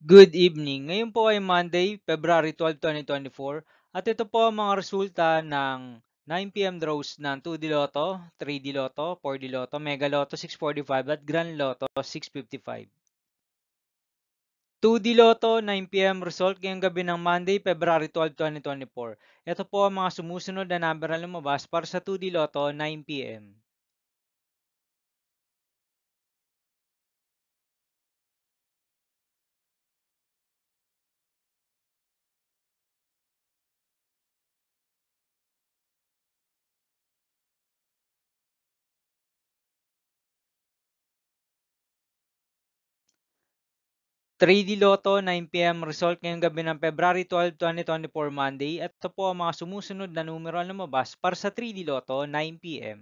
Good evening. Ngayon po ay Monday, February 12, 2024 at ito po ang mga resulta ng 9 PM draws ng 2D Lotto, 3D Lotto, 4D Lotto, Mega Lotto 645 at Grand Lotto 655. 2D Lotto 9 PM result ngayong gabi ng Monday, February 12, 2024. Ito po ang mga sumusunod na number na lumabas para sa 2D Lotto 9 PM. 3D Lotto 9 PM result ngayong gabi ng February 12, 2024 Monday. At ito po ang mga sumusunod na numero na lumabas para sa 3D Lotto 9 PM.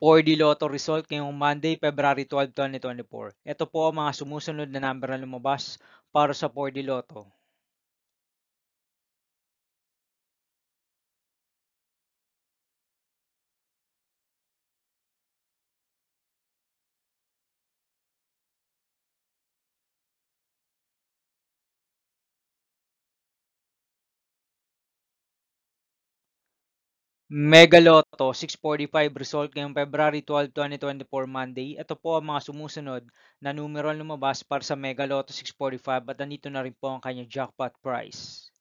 4D Lotto result ngayong Monday, February 12, 2024. Ito po ang mga sumusunod na number na lumabas para sa 4D Lotto. 'Mega Lotto 645 result ngayong February 12, 2024 Monday. Ito po ang mga sumusunod na numero na lumabas para sa Mega Lotto 645 at nandito na rin po ang kanyang jackpot price.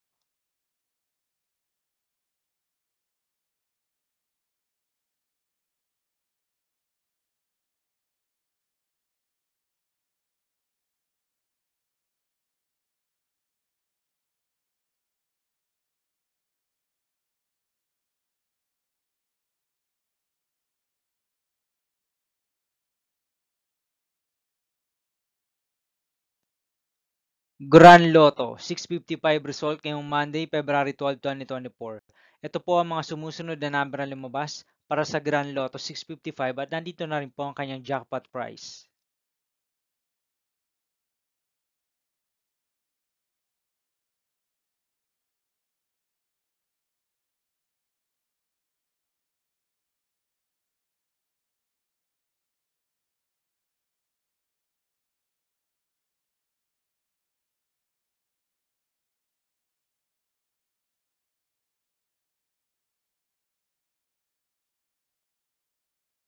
Grand Lotto 655 result ngayong Monday, February 12, 2024. Ito po ang mga sumusunod na number na lumabas para sa Grand Lotto 655 at nandito na rin po ang kanyang jackpot price.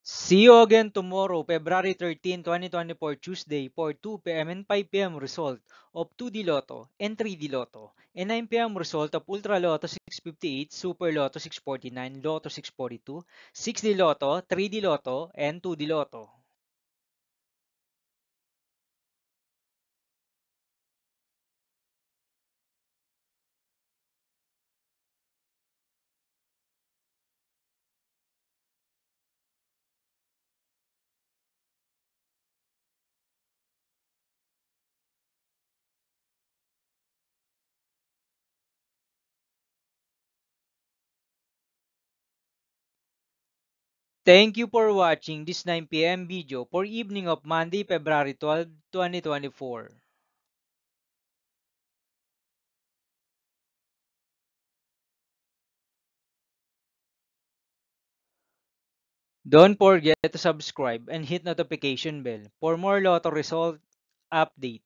See you again tomorrow, February 13, 2024, Tuesday for 2 PM and 5 PM result of 2D Lotto and 3D Lotto and 9 PM result of Ultra Lotto 658, Super Lotto 649, Lotto 642, 6D Lotto, 3D Lotto, and 2D Lotto. Thank you for watching this 9 PM video for evening of Monday, February 12, 2024. Don't forget to subscribe and hit notification bell for more Lotto result update.